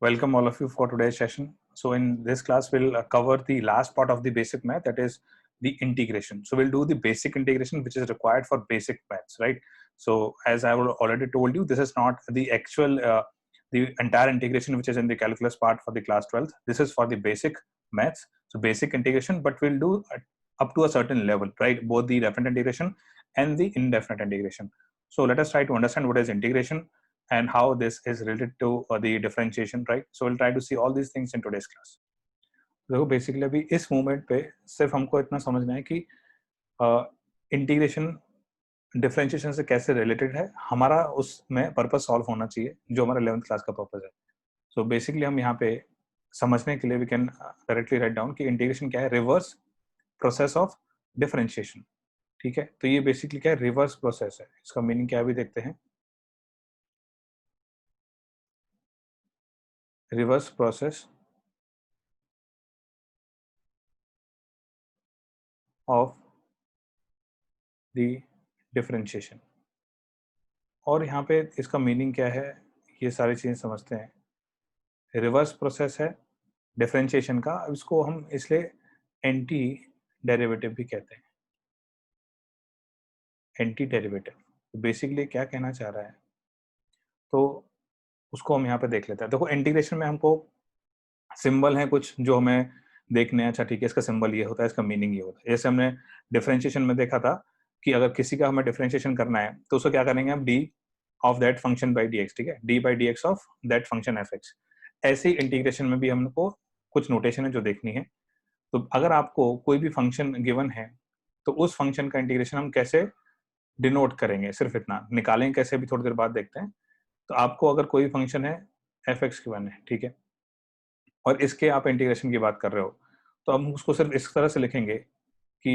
Welcome all of you for today's session. So in this class, we'll cover the last part of the basic math, that is the integration. So we'll do the basic integration, which is required for basic maths, right? So as I already told you, this is not the actual, the entire integration which is in the calculus part for the class 12th. This is for the basic maths, so basic integration, but we'll do up to a certain level, right? Both the definite integration and the indefinite integration. So let us try to understand what is integration and how this is related to the differentiation, right? So we'll try to see all these things in today's class. देखो basically अभी इस moment पे सिर्फ हमको इतना समझना है कि इंटीग्रेशन डिफरेंशिएशन से कैसे रिलेटेड है, हमारा उसमें पर्पस सॉल्व होना चाहिए जो हमारा 11th क्लास का पर्पस है. सो बेसिकली हम यहाँ पे समझने के लिए we can directly write down कि इंटीग्रेशन क्या है, रिवर्स प्रोसेस ऑफ डिफरेंशिएशन. ठीक है, तो ये बेसिकली क्या है, रिवर्स प्रोसेस है. इसका मीनिंग क्या है अभी देखते हैं. Reverse process of the differentiation. और यहाँ पे इसका मीनिंग क्या है, ये सारी चीजें समझते हैं. रिवर्स प्रोसेस है डिफरेंशिएशन का, इसको हम इसलिए एंटी डेरिवेटिव भी कहते हैं. एंटी डेरिवेटिव बेसिकली क्या कहना चाह रहा है, तो उसको हम यहाँ पे देख लेते हैं. देखो इंटीग्रेशन में हमको सिंबल है कुछ जो हमें देखने हैं. अच्छा ठीक है, इसका सिंबल ये होता है, इसका मीनिंग ये होता है. जैसे हमने डिफरेंशिएशन में देखा था कि अगर किसी का हमें डिफरेंशिएशन करना है तो उसको क्या करेंगे हम, D of that function by d x. ठीक है, D by d x of that function F x. ऐसे ही इंटीग्रेशन में भी हमको कुछ नोटेशन है जो देखनी है. तो अगर आपको कोई भी फंक्शन गिवन है तो उस फंक्शन का इंटीग्रेशन हम कैसे डिनोट करेंगे, सिर्फ इतना निकालेंगे कैसे, भी थोड़ी देर बाद देखते हैं. तो आपको अगर कोई फंक्शन है एफ एक्स गिवन है, ठीक है, और इसके आप इंटीग्रेशन की बात कर रहे हो, तो हम उसको सिर्फ इस तरह से लिखेंगे कि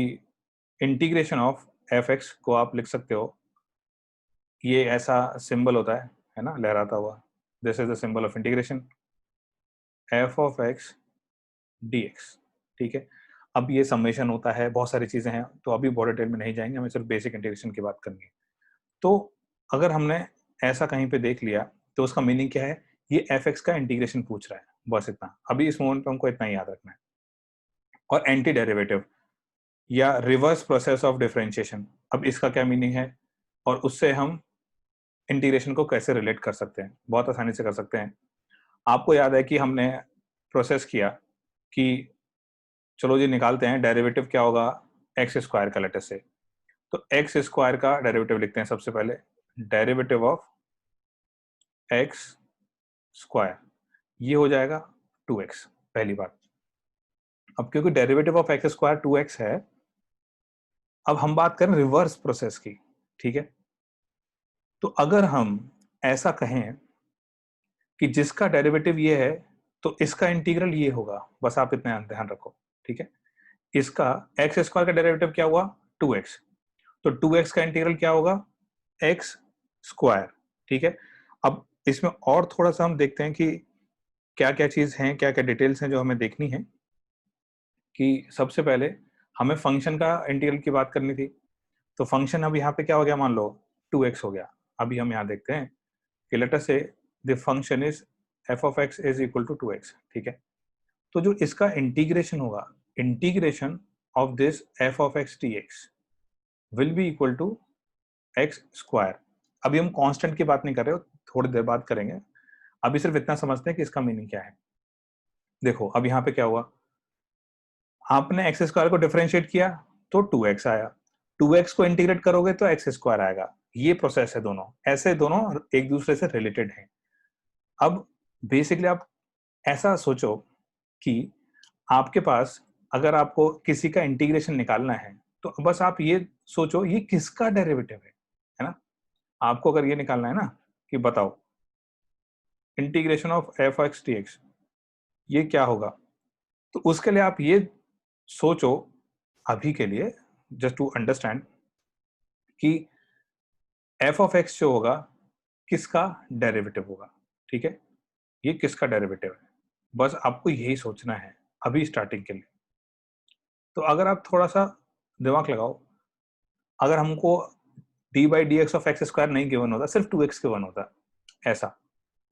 इंटीग्रेशन ऑफ एफ एक्स को आप लिख सकते हो, ये ऐसा सिंबल होता है ना, लहराता हुआ. This is the symbol of integration, F of x d x. ठीक है, अब ये समेशन होता है, बहुत सारी चीजें हैं, तो अभी बहुत डिटेल में नहीं जाएंगे, हमें सिर्फ बेसिक इंटीग्रेशन की बात करनी है. तो अगर हमने ऐसा कहीं पे देख लिया तो उसका मीनिंग क्या है, ये एफ एक्स का इंटीग्रेशन पूछ रहा है, बस इतना. अभी इस मोमेंट पे हमको इतना ही याद रखना है. और एंटी डेरिवेटिव या रिवर्स प्रोसेस ऑफ डिफरेंशिएशन, अब इसका क्या मीनिंग है और उससे हम इंटीग्रेशन को कैसे रिलेट कर सकते हैं, बहुत आसानी से कर सकते हैं. आपको याद है कि हमने प्रोसेस किया कि चलो जी निकालते हैं डेरिवेटिव क्या होगा एक्स स्क्वायर का, लेटर से. तो एक्स स्क्वायर का डेरिवेटिव लिखते हैं सबसे पहले, डेरिवेटिव ऑफ एक्स स्क्वायर, ये हो जाएगा 2x, पहली बात. अब क्योंकि derivative of x square 2x है, अब हम बात करें रिवर्स प्रोसेस की. ठीक है, तो अगर हम ऐसा कहें कि जिसका डेरिवेटिव ये है तो इसका इंटीग्रल ये होगा, बस आप इतना ध्यान रखो. ठीक है, इसका एक्स स्क्वायर का डेरिवेटिव क्या हुआ 2x, तो 2x का इंटीग्रल क्या होगा एक्स स्क्वायर. ठीक है, अब इसमें और थोड़ा सा हम देखते हैं कि क्या क्या चीज हैं, क्या क्या डिटेल्स हैं जो हमें देखनी है. कि सबसे पहले हमें फंक्शन का इंटीग्रल की बात करनी थी, तो फंक्शन अब यहाँ पे क्या हो गया, मान लो 2x हो गया. अभी हम यहाँ देखते हैं कि let us say the function is f of x is equal to 2x. ठीक है, तो जो इसका इंटीग्रेशन होगा, integration of this f of x dx will be equal to x square. अभी हम कांस्टेंट की बात नहीं कर रहे हो, थोड़ी देर बाद करेंगे. अभी सिर्फ इतना समझते हैं कि इसका मीनिंग क्या है. देखो अब यहाँ पे क्या हुआ, आपने एक्स स्क्वायर को डिफरेंशिएट किया तो 2x आया, 2x को इंटीग्रेट करोगे तो एक्स स्क्वायर आएगा. ये प्रोसेस है, दोनों ऐसे दोनों एक दूसरे से रिलेटेड हैं. अब बेसिकली आप ऐसा सोचो कि आपके पास अगर आपको किसी का इंटीग्रेशन निकालना है तो बस आप ये सोचो ये किसका डेरिवेटिव है ना. आपको अगर ये निकालना है ना कि बताओ integration of F x d x ये क्या होगा, तो उसके लिए आप ये सोचो अभी के लिए, जस्ट टू अंडरस्टैंड, कि एफ ऑफ एक्स जो होगा किसका डेरिवेटिव होगा. ठीक है, ये किसका डेरिवेटिव है, बस आपको यही सोचना है अभी स्टार्टिंग के लिए. तो अगर आप थोड़ा सा दिमाग लगाओ, अगर हमको D by d x of x square नहीं गिवन होता, सिर्फ 2x गिवन होता ऐसा,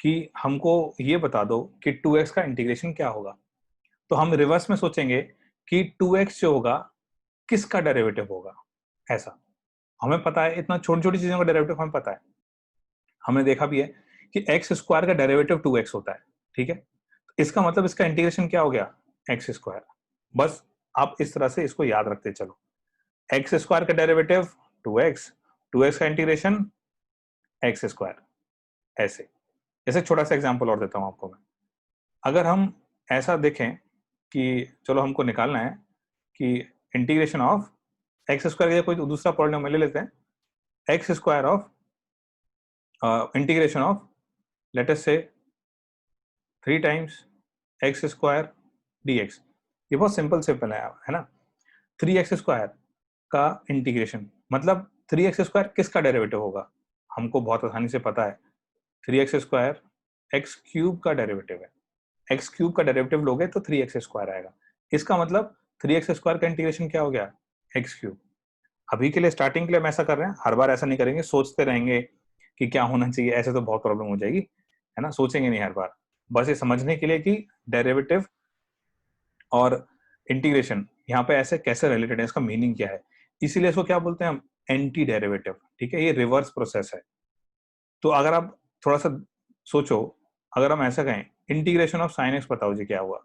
कि हमको ये बता दो कि 2x का इंटीग्रेशन क्या होगा, तो हम रिवर्स में सोचेंगे कि 2x जो होगा किसका डेरिवेटिव होगा। ऐसा हमें पता है, इतना छोटी छोटी चीजों का डेरिवेटिव हमें पता है, हमने देखा भी है कि एक्स स्क्वायर का डेरिवेटिव 2x होता है, ठीक है। इसका मतलब इसका इंटीग्रेशन क्या हो गया, एक्स स्क्वायर। बस आप इस तरह से इसको याद रखते चलो, एक्स स्क्वायर का डेरिवेटिव 2x, 2x का इंटीग्रेशन एक्स स्क्वायर। ऐसे जैसे छोटा सा एग्जांपल और देता हूं आपको मैं, अगर हम ऐसा देखें कि चलो हमको निकालना है कि इंटीग्रेशन ऑफ एक्स स्क्वायर या कोई दूसरा पॉलिनोमियल ले लेते हैं, x square of integration of late us से 3 टाइम्स एक्स स्क्वायर dx। ये बहुत सिंपल है ना। 3x स्क्वायर का इंटीग्रेशन मतलब 3x स्क्वायर किसका डेरिवेटिव होगा, हमको बहुत आसानी से पता है, 3x स्क्वायर एक्स क्यूब का डेरिवेटिव है। एक्स क्यूब का डेरिवेटिव लोगे तो 3x स्क्वायर आएगा। इसका मतलब 3x स्क्वायर का इंटीग्रेशन क्या हो गया, एक्स क्यूब। अभी के लिए स्टार्टिंग के लिए हम ऐसा कर रहे हैं, हर बार ऐसा नहीं करेंगे, सोचते रहेंगे कि क्या होना चाहिए, ऐसे तो बहुत प्रॉब्लम हो जाएगी, है ना। सोचेंगे नहीं हर बार, बस ये समझने के लिए कि डेरिवेटिव और इंटीग्रेशन यहाँ पे ऐसे कैसे रिलेटेड है, इसका मीनिंग क्या है, इसीलिए इसको क्या बोलते हैं हम, एंटी डेरिवेटिव, ठीक है। ये रिवर्स प्रोसेस है। तो अगर आप थोड़ा सा सोचो, अगर हम ऐसा कहें इंटीग्रेशन ऑफ साइन एक्स, बताओ जी क्या हुआ,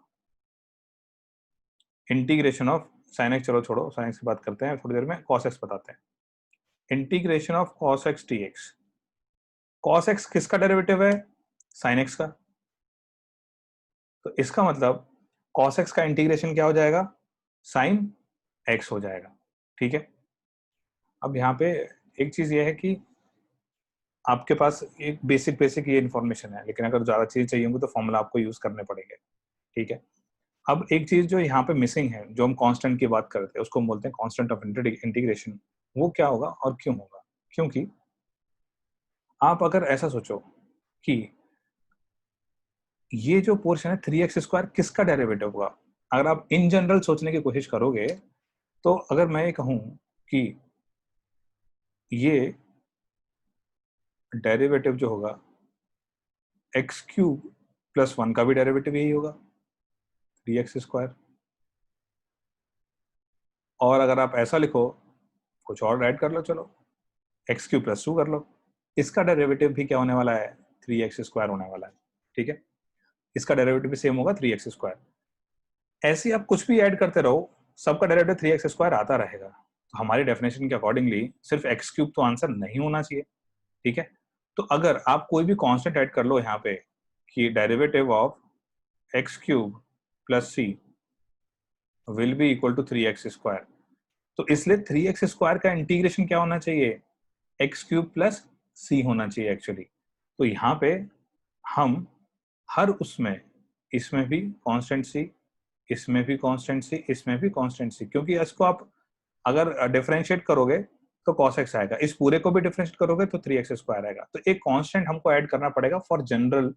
इंटीग्रेशन ऑफ साइन एक्स, चलो छोड़ो साइन एक्स की बात करते हैं, थोड़ी देर में कॉस एक्स बताते हैं। Integration of cos x d x, cos x किसका डेरिवेटिव है, साइन एक्स का। तो इसका मतलब कॉस एक्स का इंटीग्रेशन क्या हो जाएगा, साइन एक्स हो जाएगा, ठीक है। अब यहाँ पे एक चीज ये है कि आपके पास एक बेसिक ये इन्फॉर्मेशन है, लेकिन अगर ज्यादा चीजें चाहिए होंगी तो फॉर्मूला आपको यूज करने पड़ेंगे, ठीक है। अब एक चीज जो यहाँ पे मिसिंग है, जो हम कांस्टेंट की बात करते हैं उसको हम बोलते हैं कांस्टेंट ऑफ इंटीग्रेशन। वो क्या होगा और क्यों होगा, क्योंकि आप अगर ऐसा सोचो कि ये जो पोर्शन है 3x स्क्वायर किसका डेरिवेटिव होगा, अगर आप इन जनरल सोचने की कोशिश करोगे, तो अगर मैं ये कहूं कि ये डेरिवेटिव जो होगा एक्स क्यूब प्लस 1 का भी डेरिवेटिव यही होगा 3x स्क्वायर, और अगर आप ऐसा लिखो, कुछ और ऐड कर लो, चलो एक्स क्यूब प्लस 2 कर लो, इसका डेरिवेटिव भी क्या होने वाला है, 3x स्क्वायर होने वाला है, ठीक है। इसका डेरिवेटिव भी सेम होगा 3x स्क्वायर। ऐसे आप कुछ भी ऐड करते रहो, सबका डेरिवेटिव 3x स्क्वायर आता रहेगा। तो हमारी डेफिनेशन के अकॉर्डिंगली सिर्फ एक्स क्यूब तो आंसर नहीं होना चाहिए, ठीक है। तो अगर आप कोई भी कांस्टेंट ऐड कर लो यहाँ पे कि derivative of x cube plus c will be equal to 3x square, तो इसलिए 3x स्क्वायर का इंटीग्रेशन क्या होना चाहिए, एक्स क्यूब प्लस सी होना चाहिए एक्चुअली। तो यहाँ पे हम हर उसमें, इसमें भी कांस्टेंट सी, इसमें भी कांस्टेंट सी, इसमें भी कांस्टेंट सी, क्योंकि इसको आप अगर डिफरेंशिएट करोगे तो cos x आएगा, इस पूरे को भी डिफरेंशिएट करोगे तो 3x स्क्वायर आएगा। तो एक कांस्टेंट हमको ऐड करना पड़ेगा फॉर जनरल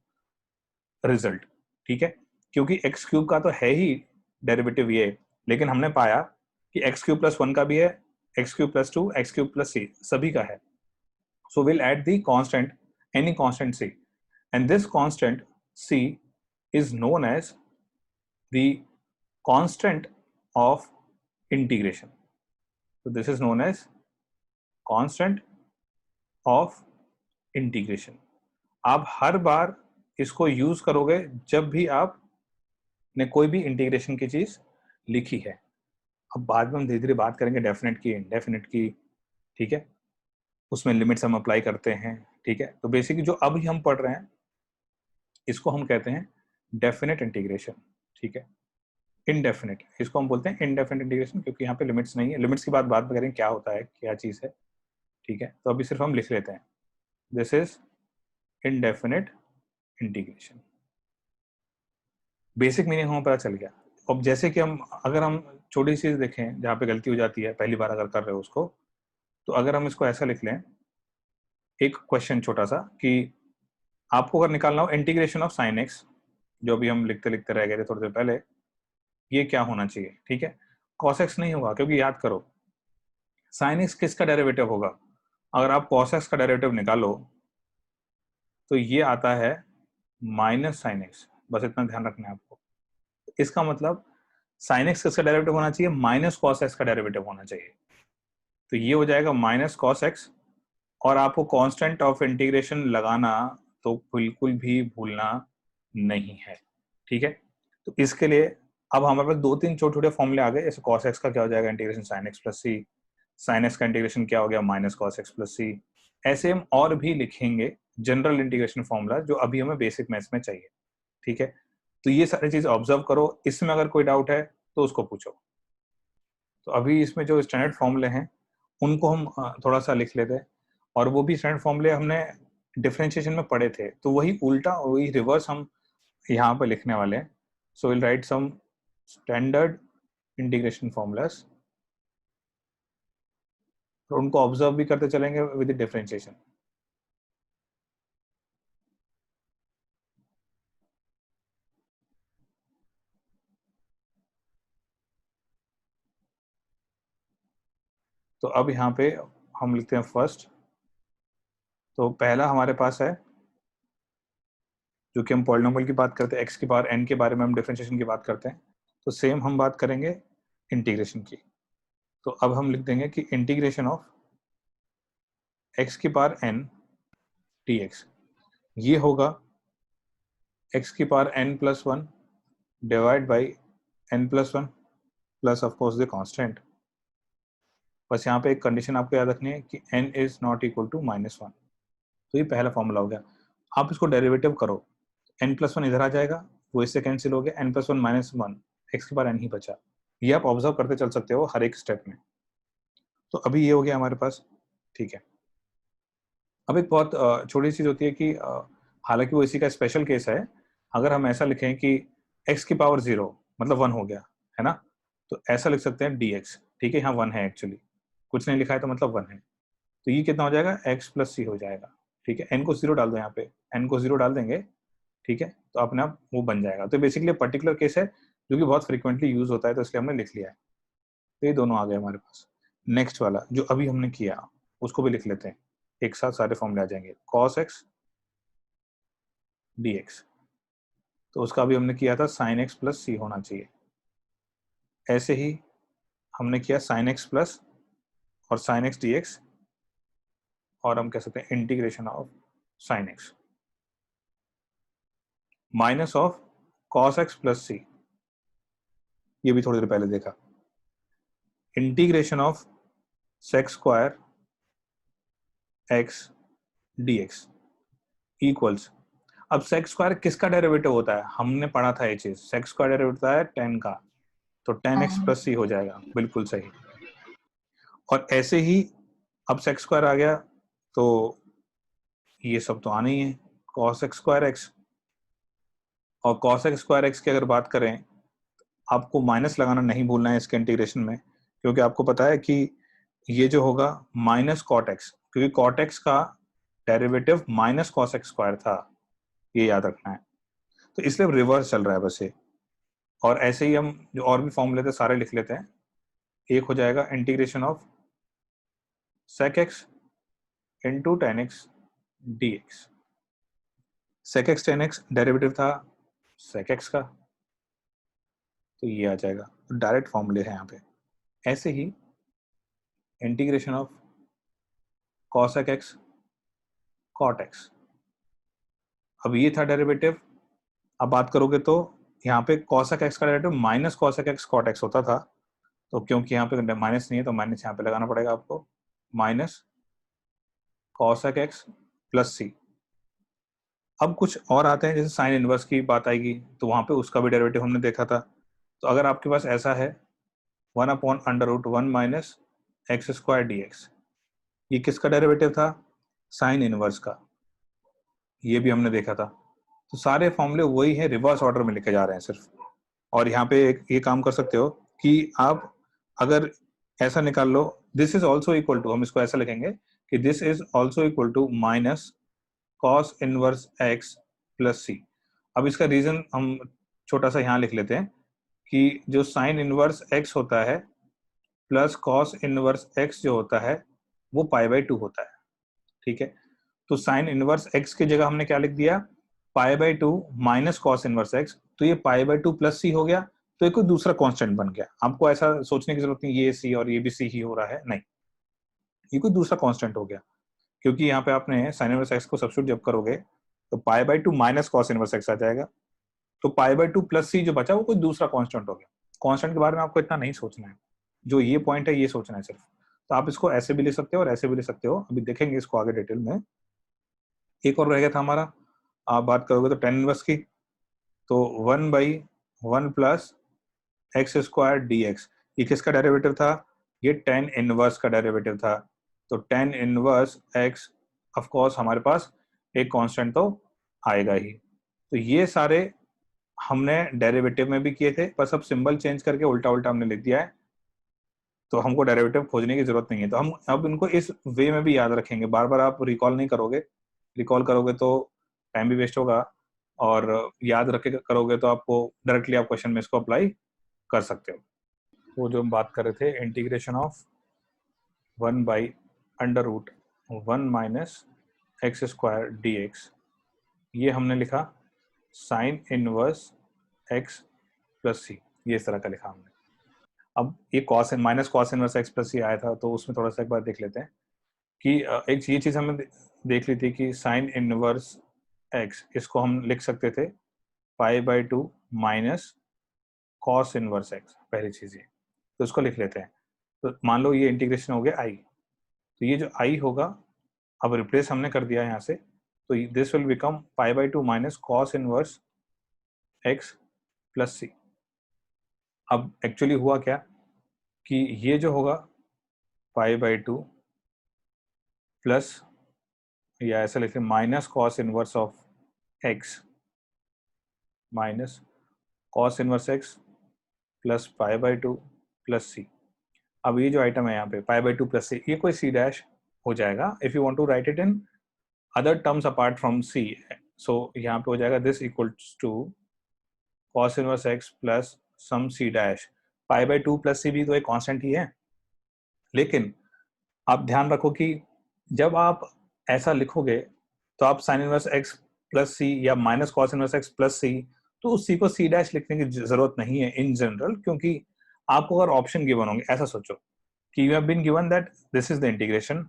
रिजल्ट, ठीक है। क्योंकि एक्स क्यूब का तो है ही डेरिवेटिव ये, लेकिन हमने पाया कि एक्स क्यूब प्लस 1 का भी है, x cube plus 2, x cube plus c, सभी का है। So we'll add the constant, any constant c, and this constant c is known as the constant of integration. So this is known as constant of integration. आप हर बार इसको use करोगे जब भी आप ने कोई भी इंटीग्रेशन की चीज लिखी है। अब बाद में हम धीरे धीरे बात करेंगे डेफिनेट की, इनडेफिनेट की, ठीक है, उसमें लिमिट्स हम अप्लाई करते हैं, ठीक है। तो बेसिकली जो अभी हम पढ़ रहे हैं इसको हम कहते हैं डेफिनेट इंटीग्रेशन, ठीक है। इनडेफिनेट, इसको हम बोलते हैं इनडेफिनेट इंटीग्रेशन, क्योंकि यहाँ पे लिमिट्स नहीं है। लिमिट्स की बात बाद में करेंगे क्या होता है, क्या चीज है, ठीक है। तो अभी सिर्फ हम लिख लेते हैं, this is indefinite integration. Basic meaning हमें पता चल गया। अब जैसे कि हम अगर हम छोटी सी चीज देखें जहाँ पे गलती हो जाती है पहली बार अगर कर रहे हो उसको, तो अगर हम इसको ऐसा लिख लें, एक क्वेश्चन छोटा सा कि आपको अगर निकालना हो इंटीग्रेशन ऑफ साइन एक्स, जो भी हम लिखते लिखते रह गए थे थोड़ी देर पहले, ये क्या होना चाहिए, ठीक है। cos x नहीं होगा, क्योंकि याद करो sin x किसका डेरिवेटिव होगा, अगर आप cos x का डेरिवेटिव निकालो तो ये आता है माइनस साइन एक्स, बस इतना ध्यान रखना है आपको। इसका मतलब साइन एक्स किसका डेरिवेटिव होना चाहिए, माइनस कॉस एक्स का डेरिवेटिव होना चाहिए। तो ये हो जाएगा माइनस कॉस एक्स, और आपको कांस्टेंट ऑफ इंटीग्रेशन लगाना तो बिल्कुल भी भूलना नहीं है, ठीक है। तो इसके लिए अब हमारे पास दो तीन छोटे छोटे फॉर्मूले आ गए, जैसे कॉस एक्स का क्या हो जाएगा इंटीग्रेशन साइन एक्स प्लस सी, साइन एक्स का इंटीग्रेशन क्या हो गया माइनस कॉस एक्स प्लस सी। ऐसे हम और भी लिखेंगे जनरल इंटीग्रेशन फॉर्मूला जो अभी हमें बेसिक मैथ्स में चाहिए, ठीक है। तो ये सारी चीज ऑब्जर्व करो, इसमें अगर कोई डाउट है तो उसको पूछो। तो अभी इसमें जो स्टैंडर्ड फॉर्मूले हैं उनको हम थोड़ा सा लिख लेते हैं, और वो भी स्टैंडर्ड फॉर्मूले हमने डिफरेंशिएशन में पढ़े थे, तो वही उल्टा वही रिवर्स हम यहाँ पे लिखने वाले हैं। So will write some standard integration formulas, और उनको ऑब्जर्व भी करते चलेंगे विद डिफरेंशिएशन। तो अब यहाँ पे हम लिखते हैं फर्स्ट। तो पहला हमारे पास है, जो कि हम पॉलिनोमियल की बात करते हैं, एक्स की पावर एन के बारे में हम डिफरेंशिएशन की बात करते हैं, तो सेम हम बात करेंगे इंटीग्रेशन की। तो अब हम लिख देंगे कि इंटीग्रेशन ऑफ एक्स की पावर एन डी एक्स, ये होगा एक्स की power n plus one divide by n plus one plus of course the constant. बस यहाँ पे एक कंडीशन आपको याद रखनी है कि n is not equal to -1। तो ये पहला फॉर्मूला हो गया। आप इसको डेरिवेटिव करो, n प्लस वन इधर आ जाएगा, वो इससे कैंसिल हो गया, n plus one minus one, x के पावर n ही बचा। ये आप ऑब्जर्व करते चल सकते हो हर एक स्टेप में। तो अभी ये हो गया हमारे पास, ठीक है। अब एक बहुत छोटी चीज होती है कि हालांकि वो इसी का स्पेशल केस है, अगर हम ऐसा लिखें कि x की पावर 0 मतलब 1 हो गया, है ना, तो ऐसा लिख सकते हैं dx, ठीक है, यहाँ 1 है एक्चुअली, कुछ नहीं लिखा है तो मतलब 1 है। तो ये कितना हो जाएगा, x प्लस सी हो जाएगा, ठीक है। n को 0 डाल दो, यहाँ पे n को 0 डाल देंगे, ठीक है, तो अपने आप वो बन जाएगा। तो बेसिकली पर्टिकुलर केस है जो कि बहुत फ्रिक्वेंटली यूज होता है, तो इसलिए हमने लिख लिया है। तो ये दोनों आ गए हमारे पास। नेक्स्ट वाला जो अभी हमने किया उसको भी लिख लेते हैं, एक साथ सारे फॉर्मूले आ जाएंगे। cos x dx, तो उसका भी हमने किया था sin x प्लस सी होना चाहिए। ऐसे ही हमने किया sin x प्लस और sin x dx, और हम कह सकते हैं integration of sin x minus of cos x plus c, ये भी थोड़ी देर पहले देखा, integration of sec square x dx equals. अब sec स्क्वायर किसका डेरिवेटिव होता है, हमने पढ़ा था ये चीज, sec स्क्वायर डेरिवेटिव होता है tan का, तो tan x प्लस सी हो जाएगा, बिल्कुल सही। और ऐसे ही अब sec स्क्वायर आ गया, तो ये सब तो आना ही है, cos x स्क्वायर एक्स, और cos x स्क्वायर एक्स की अगर बात करें, आपको माइनस लगाना नहीं भूलना है इसके इंटीग्रेशन में, क्योंकि आपको पता है कि ये जो होगा माइनस कॉट एक्स, क्योंकि कॉट एक्स का derivative minus cos x square था, ये याद रखना है। तो इसलिए रिवर्स चल रहा है बस ये। और ऐसे ही हम जो और भी फॉर्मूले थे सारे लिख लेते हैं। एक हो जाएगा integration of sec x into tan x d x. Sec x tan x derivative था सेक एक्स का, तो ये आ जाएगा, तो डायरेक्ट फॉर्मूले है यहाँ पे। ऐसे ही integration of cosec x cot x, अब ये था डेरिवेटिव। अब बात करोगे तो यहाँ पे कॉसेक एक्स का derivative minus cosec x cot x होता था, तो क्योंकि यहाँ पे माइनस नहीं है तो माइनस यहाँ पे लगाना पड़ेगा आपको, minus cosec x plus c. अब कुछ और आते हैं, जैसे साइन इनवर्स की बात आएगी तो वहां पे उसका भी डेरिवेटिव हमने देखा था। तो अगर आपके पास ऐसा है 1/√1 minus x square d x, ये किसका डेरिवेटिव था, साइन इनवर्स का, ये भी हमने देखा था। तो सारे फॉर्मूले वही हैं, रिवर्स ऑर्डर में लिखे जा रहे हैं सिर्फ। और यहाँ पे एक ये काम कर सकते हो कि आप अगर ऐसा निकाल लो, this is also equal to, हम इसको ऐसा लिखेंगे कि this is also equal to minus cos inverse x plus c. अब इसका रीजन हम छोटा सा यहाँ लिख लेते हैं कि जो साइन इनवर्स एक्स होता है प्लस कॉस इनवर्स एक्स जो होता है वो पाई बाई 2 होता है, ठीक है। तो साइन इनवर्स एक्स की जगह हमने क्या लिख दिया, पाई by two minus cos inverse x, तो ये पाई बाई टू प्लस सी हो गया, तो ये कोई दूसरा कांस्टेंट बन गया। आपको ऐसा सोचने की जरूरत नहीं ये सी और ये भी सी ही हो रहा है, नहीं, ये कोई दूसरा कांस्टेंट हो गया, क्योंकि यहाँ पे आपने साइन इनवर्स एक्स को सब्स्टिट्यूट जब करोगे तो pi by two minus cos inverse x आ जाएगा, तो pi by two plus c जो बचा वो कोई दूसरा कांस्टेंट हो गया। कांस्टेंट के बारे में आपको इतना नहीं सोचना है, जो ये पॉइंट है ये सोचना है सिर्फ। तो आप इसको ऐसे भी ले सकते हो और ऐसे भी ले सकते हो, अभी देखेंगे इसको आगे डिटेल में। एक और रह गया था हमारा, आप बात करोगे तो टेन इनवर्स की, तो 1/1 plus x square d x, ये किसका डेरिवेटिव था, ये टेन इनवर्स का डेरिवेटिव था। तो tan inverse x, of course हमारे पास एक कांस्टेंट तो आएगा ही। तो ये सारे हमने डेरिवेटिव में भी किए थे, बस अब सिंबल चेंज करके उल्टा उल्टा हमने लिख दिया है, तो हमको डेरिवेटिव खोजने की जरूरत नहीं है। तो हम अब इनको इस वे में भी याद रखेंगे, बार बार आप रिकॉल नहीं करोगे, रिकॉल करोगे तो टाइम भी वेस्ट होगा, और याद रख के करोगे तो आपको डायरेक्टली आप क्वेश्चन में इसको अप्लाई कर सकते हो। वो जो हम बात कर रहे थे, integration of 1/√1 minus x square d x, ये हमने लिखा sine inverse x plus c, ये इस तरह का लिखा हमने। अब ये cos minus cos inverse x plus c आया था, तो उसमें थोड़ा सा एक बार देख लेते हैं कि एक ये चीज हमें देख ली थी कि साइन इनवर्स एक्स, इसको हम लिख सकते थे पाई by two minus cos inverse x, पहली चीज ये, तो इसको लिख लेते हैं। तो मान लो ये इंटीग्रेशन हो गया आई, तो ये जो आई होगा अब रिप्लेस हमने कर दिया यहाँ से, तो this will become pi by two minus cos inverse x plus c. अब एक्चुअली हुआ क्या कि ये जो होगा पाई बाई टू प्लस, या ऐसा लिखते हैं minus cos inverse of x minus cos inverse x plus pi by two plus c. अब ये जो आइटम है यहाँ पे pi by two plus c, ये कोई सी डैश हो जाएगा if you want to write it in other terms apart from c. So यहाँ पे हो जाएगा this equals to cos inverse x plus some c dash. Pi by two plus c भी तो एक कांस्टेंट ही है, लेकिन आप ध्यान रखो कि जब आप ऐसा लिखोगे तो आप sine inverse x plus c या minus cos inverse x plus c, तो उस सी को सी डैश लिखने की जरूरत नहीं है इन जनरल, क्योंकि आपको अगर ऑप्शन गिवन होंगे, ऐसा सोचो कि you have been given that this is the integration,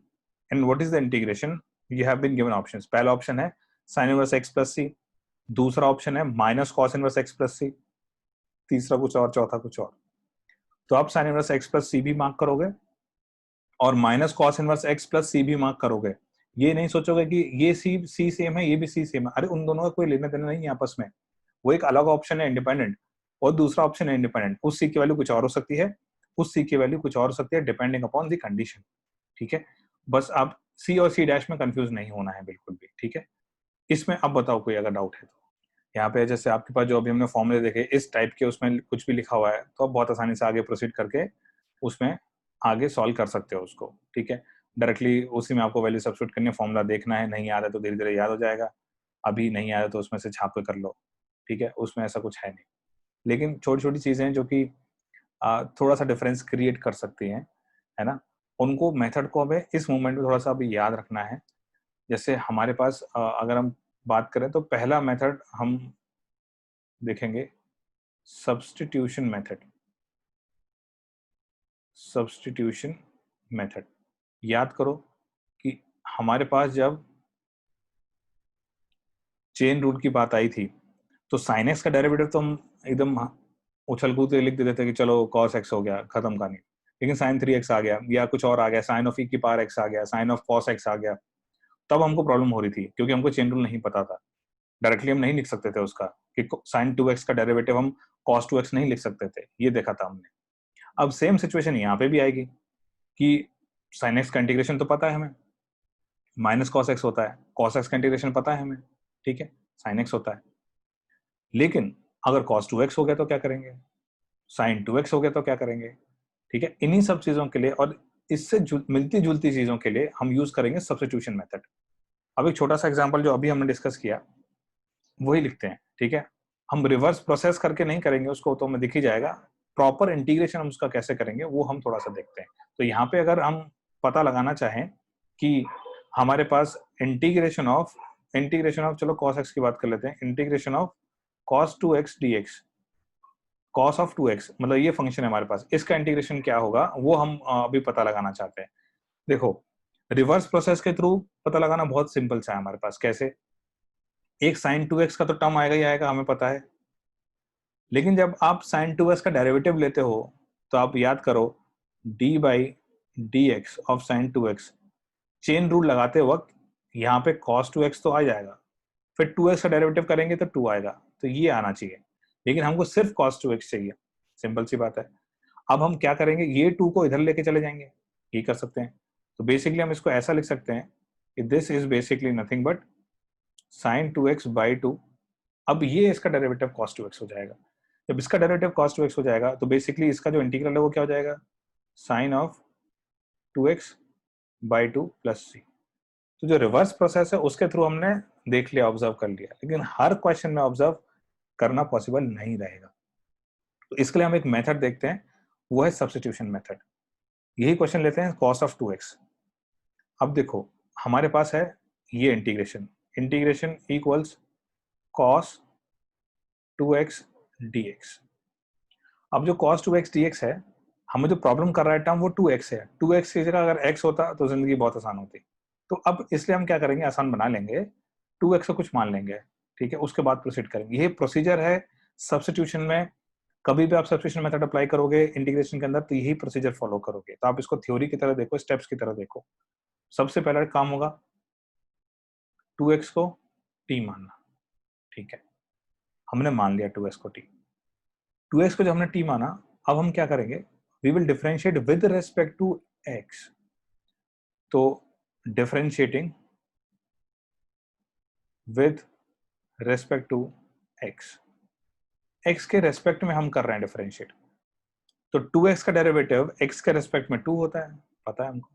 and what is the integration, you have been given options. पहला ऑप्शन है sine inverse x plus c, दूसरा ऑप्शन है minus cos inverse x plus c, तीसरा कुछ और, चौथा कुछ और। तो आप sine inverse x plus c भी मार्क करोगे और minus cos inverse x plus c भी मार्क करोगे। ये नहीं सोचोगे कि ये सी सेम है, ये भी सी सेम है, अरे उन दोनों का कोई लेना देना नहीं है आपस में, वो एक अलग ऑप्शन है इंडिपेंडेंट, और दूसरा ऑप्शन है इंडिपेंडेंट। उस सी की वैल्यू कुछ और हो सकती है, उस सी की वैल्यू कुछ और हो सकती है, डिपेंडिंग अपॉन द कंडीशन। ठीक है, बस आप सी और सी डैश में कंफ्यूज नहीं होना है बिल्कुल भी। ठीक है, इसमें अब बताओ कोई अगर डाउट है तो। यहाँ पे जैसे आपके पास जो अभी हमने फॉर्मूले देखे इस टाइप के, उसमें कुछ भी लिखा हुआ है तो आप बहुत आसानी से आगे प्रोसीड करके उसमें आगे सॉल्व कर सकते हो उसको। ठीक है, डायरेक्टली उसी में आपको वैल्यू सब्स्टिट्यूट करनी है, फॉर्मूला देखना है, नहीं याद है तो धीरे धीरे याद हो जाएगा, अभी नहीं याद है तो उसमें से छाप के कर लो। ठीक है, उसमें ऐसा कुछ है नहीं, लेकिन छोटी छोटी चीजें हैं जो कि थोड़ा सा डिफरेंस क्रिएट कर सकती हैं, है ना, उनको मेथड को हमें इस मोमेंट में थोड़ा सा अभी याद रखना है। जैसे हमारे पास अगर हम बात करें तो पहला मेथड हम देखेंगे सब्स्टिट्यूशन मेथड। सब्स्टिट्यूशन मेथड, याद करो कि हमारे पास जब चेन रूल की बात आई थी तो साइन एक्स का डेरिवेटिव तो हम एकदम उछल कूद के लिख देते थे कि चलो कॉस एक्स हो गया, खत्म कहानी। लेकिन साइन 3x आ गया या कुछ और आ गया, साइन ऑफ ई की पावर एक्स आ गया, साइन ऑफ कॉस एक्स आ गया, तब हमको प्रॉब्लम हो रही थी क्योंकि हमको चेन रूल नहीं पता था। डायरेक्टली हम नहीं लिख सकते थे उसका कि साइन 2x का डेरिवेटिव हम कॉस 2x नहीं लिख सकते थे, ये देखा था हमने। अब सेम सिचुएशन यहाँ पे भी आएगी कि साइन एक्स का इंटीग्रेशन तो पता है हमें, माइनस कॉस एक्स होता है, कॉस एक्स का इंटीग्रेशन पता है हमें, ठीक है, साइन एक्स होता है। लेकिन अगर कॉस 2x हो गया तो क्या करेंगे, साइन 2x हो गया तो क्या करेंगे। ठीक है, इन्हीं सब चीजों के लिए और इससे मिलती जुलती चीजों के लिए हम यूज करेंगे सब्स्टिट्यूशन मेथड। अब एक छोटा सा एग्जांपल जो अभी हमने डिस्कस किया वही लिखते हैं। ठीक है, हम रिवर्स प्रोसेस करके नहीं करेंगे उसको, तो हमें दिख ही जाएगा। प्रॉपर इंटीग्रेशन हम उसका कैसे करेंगे वो हम थोड़ा सा देखते हैं। तो यहाँ पे अगर हम पता लगाना चाहें कि हमारे पास इंटीग्रेशन ऑफ इंटीग्रेशन ऑफ, चलो cos x की बात कर लेते हैं, integration of cos 2x dx, cos of 2x मतलब ये फंक्शन है हमारे पास, इसका इंटीग्रेशन क्या होगा वो हम अभी पता लगाना चाहते हैं। देखो रिवर्स प्रोसेस के थ्रू पता लगाना बहुत सिंपल सा है हमारे पास। कैसे? एक sin 2x का तो टर्म आएगा ही आएगा, हमें पता है, लेकिन जब आप sin 2x का डेरिवेटिव लेते हो तो आप याद करो d by d x of sin 2x, chain rule लगाते वक्त यहाँ पे cos 2x तो आ जाएगा, फिर 2x का डेरिवेटिव करेंगे तो 2 आएगा, तो ये आना चाहिए, लेकिन हमको सिर्फ cos 2x चाहिए। सिंपल सी बात है। अब हम क्या करेंगे, ये 2 को इधर लेके चले जाएंगे, ये कर सकते हैं। तो बेसिकली हम इसको ऐसा लिख सकते हैं कि this is basically nothing but sin 2x by 2। अब ये इसका डेरिवेटिव cos 2x हो जाएगा। जब इसका डेरिवेटिव cos 2x हो जाएगा तो बेसिकली इसका जो इंटीग्रल है वो क्या हो जाएगा, sin of 2x by 2 plus c। तो जो रिवर्स प्रोसेस है उसके थ्रू हमने देख लिया, ऑब्जर्व कर लिया, लेकिन हर क्वेश्चन में ऑब्जर्व करना पॉसिबल नहीं रहेगा। तो इसके लिए हम एक मेथड देखते हैं, वो है सब्स्टिट्यूशन मेथड। यही क्वेश्चन लेते हैं cos ऑफ 2x। अब देखो हमारे पास है ये integration, integration equals cos 2x dx। अब जो cos 2x dx है, हमें जो प्रॉब्लम कर रहा है टर्म वो 2x है। 2x की जगह अगर x होता तो जिंदगी बहुत आसान होती। तो अब इसलिए हम क्या करेंगे, आसान बना लेंगे, 2x को कुछ मान लेंगे, ठीक है, उसके बाद प्रोसीड करेंगे। ये प्रोसीजर है सब्स्टिट्यूशन में। कभी भी आप सब्स्टिट्यूशन मेथड अप्लाई करोगे इंटीग्रेशन के अंदर तो यही प्रोसीजर फॉलो करोगे। तो आप इसको थ्योरी की तरह देखो, स्टेप्स की तरह देखो। सबसे पहला काम होगा 2x को t मानना, ठीक है, हमने मान लिया 2x को t। 2x को जब हमने t माना, अब हम क्या करेंगे, we will differentiate with respect to x। तो differentiating with respect to x, x के रेस्पेक्ट में हम कर रहे हैं डिफरेंशिएट। तो 2x का डेरिवेटिव x के रेस्पेक्ट में 2 होता है, पता है हमको,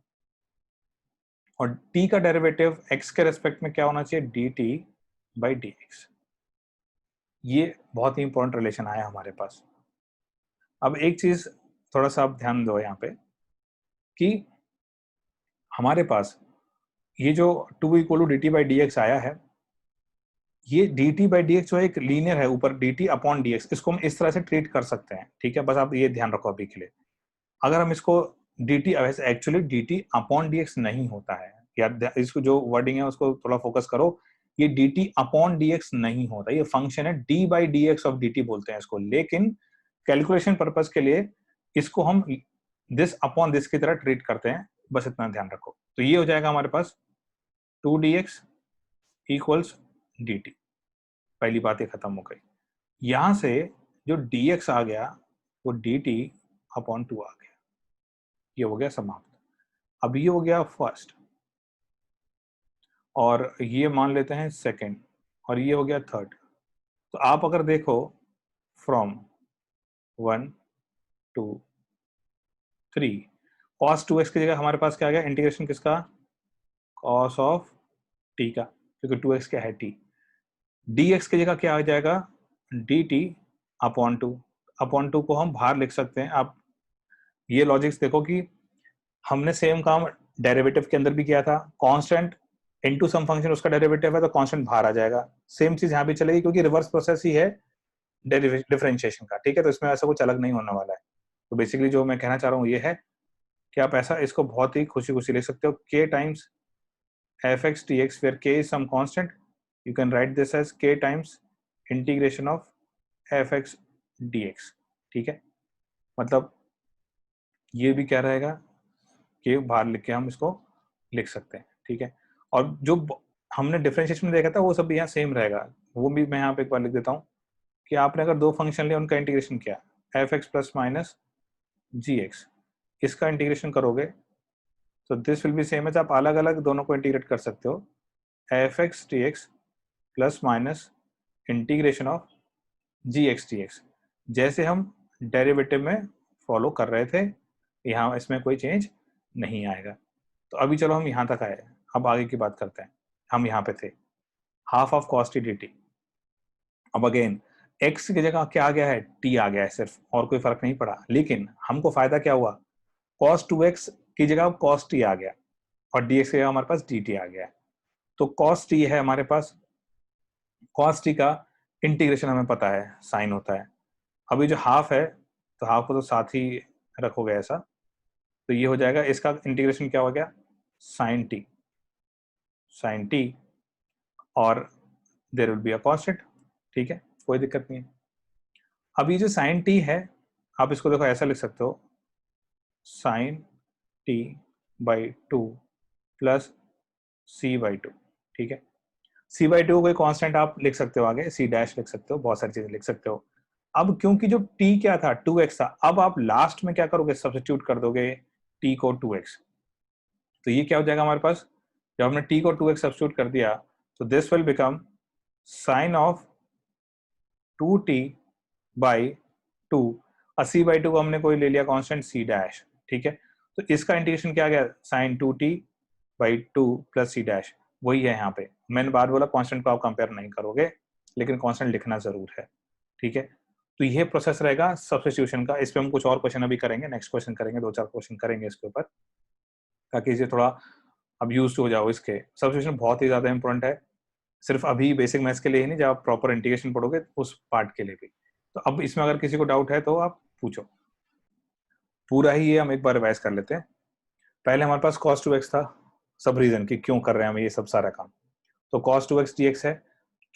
और t का डेरिवेटिव x के रेस्पेक्ट में क्या होना चाहिए, dt बाई dx। ये बहुत ही इंपॉर्टेंट रिलेशन आया हमारे पास। अब एक चीज थोड़ा सा आप ध्यान दो यहाँ पे कि हमारे पास ये जो 2 equal to d t by d x आया है, ये d t by d x जो एक लीनियर है, ऊपर d t upon d x, इसको हम इस तरह से ट्रीट कर सकते हैं, ठीक है, बस आप ये ध्यान रखो अभी के लिए। अगर हम इसको D T, actually D t upon d x नहीं होता है यार, इसको जो वर्डिंग है उसको थोड़ा फोकस करो, ये d t upon d x नहीं होता, ये फंक्शन है D by d x of D T बोलते हैं इसको, लेकिन कैलकुलेशन पर्पज के लिए इसको हम दिस अपॉन दिस की तरह ट्रीट करते हैं, बस इतना ध्यान रखो। तो ये हो जाएगा हमारे पास 2dx इक्वल्स dt। पहली बात ये खत्म हो गई। यहां से जो dx आ गया वो dt अपॉन 2 आ गया, ये हो गया समाप्त। अब ये हो गया फर्स्ट, और ये मान लेते हैं सेकंड, और ये हो गया थर्ड। तो आप अगर देखो फ्रॉम 1 2 3, cos 2x की जगह हमारे पास क्या आ गया, इंटीग्रेशन किसका, cos ऑफ t का, क्योंकि 2x क्या है t। dx की जगह क्या आ जाएगा, dt अपॉन 2। अपॉन 2 को हम बाहर लिख सकते हैं। आप ये लॉजिक्स देखो कि हमने सेम काम डेरिवेटिव के अंदर भी किया था, कांस्टेंट इनटू सम फंक्शन उसका डेरिवेटिव है तो कांस्टेंट बाहर आ जाएगा। सेम चीज यहाँ भी चलेगी क्योंकि रिवर्स प्रोसेस ही है डिफरेंशिएशन का, ठीक है, तो इसमें ऐसा कुछ अलग नहीं होने वाला है। तो बेसिकली जो मैं कहना चाह रहा हूँ ये है कि आप ऐसा इसको बहुत ही खुशी खुशी लिख सकते हो, k times f(x) dx where k is some constant, you can write this as k times integration of f(x) dx, ठीक है। मतलब ये भी क्या रहेगा कि बाहर लिख के हम इसको लिख सकते हैं, ठीक है। और जो हमने डिफरेंशिएशन में देखा था वो सब भी यहाँ सेम रहेगा, वो भी मैं यहाँ पे एक बार लिख देता हूँ कि आपने अगर दो फंक्शन लिए उनका इंटीग्रेशन किया f(x) प्लस माइनस gx, इसका इंटीग्रेशन करोगे तो this will be same as, आप अलग अलग दोनों को इंटीग्रेट कर सकते हो, f(x) dx plus minus integration of gx dx, जैसे हम डेरिवेटिव में फॉलो कर रहे थे, यहाँ इसमें कोई चेंज नहीं आएगा। तो अभी चलो हम यहाँ तक आए, अब आगे की बात करते हैं। हम यहाँ पे थे half of cos t dt। अब अगेन x की जगह क्या आ गया है, t आ गया है सिर्फ, और कोई फर्क नहीं पड़ा, लेकिन हमको फायदा क्या हुआ, cos 2x की जगह cos t आ गया और dx की जगह हमारे पास dt आ गया। तो cos t है हमारे पास, cos t का इंटीग्रेशन हमें पता है साइन होता है। अभी जो हाफ है तो हाफ को तो साथ ही रखोगे ऐसा, तो ये हो जाएगा, इसका इंटीग्रेशन क्या हो गया, साइन t, साइन t, और there will be a constant. ठीक है, कोई दिक्कत नहीं है। अब ये जो साइन t है, आप इसको देखो ऐसा लिख सकते हो, sine t by 2 plus c by 2। ठीक है, c बाई 2 कोई कांस्टेंट आप लिख सकते हो, आगे c डैश लिख सकते हो, बहुत सारी चीजें लिख सकते हो। अब क्योंकि जो t क्या था 2x था, अब आप लास्ट में क्या करोगे, सब्स्टिट्यूट कर दोगे t को 2x। तो ये क्या हो जाएगा हमारे पास, जब हमने t को 2x सब्स्टिट्यूट कर दिया तो this will become sign of 2t by 2, और c बाई 2 को हमने कोई ले लिया कांस्टेंट c डैश। ठीक है, तो इसका इंटीग्रेशन क्या आ गया, sine 2t by 2 plus c dash, वही है यहाँ पे। मैंने बार बोला कांस्टेंट को आप कंपेयर नहीं करोगे, लेकिन कांस्टेंट लिखना जरूर है। ठीक है, तो ये प्रोसेस रहेगा सब्स्टिट्यूशन का। इस पे हम कुछ और क्वेश्चन अभी करेंगे, नेक्स्ट क्वेश्चन करेंगे, 2-4 क्वेश्चन करेंगे इसके ऊपर, ताकि इसे थोड़ा अब यूज हो जाओ। इसके सब्स्टिट्यूशन बहुत ही ज्यादा इंपॉर्टेंट है, सिर्फ अभी बेसिक मैथ्स के लिए ही नहीं, जब आप प्रॉपर इंटीग्रेशन पढ़ोगे उस पार्ट के लिए भी। तो अब इसमें अगर किसी को डाउट है तो आप पूछो। पूरा ही ये हम एक बार रिवाइज कर लेते हैं। पहले हमारे पास cos 2x था, सब रीजन कि क्यों कर रहे हैं हम ये सब सारा काम। तो cos 2x dx है,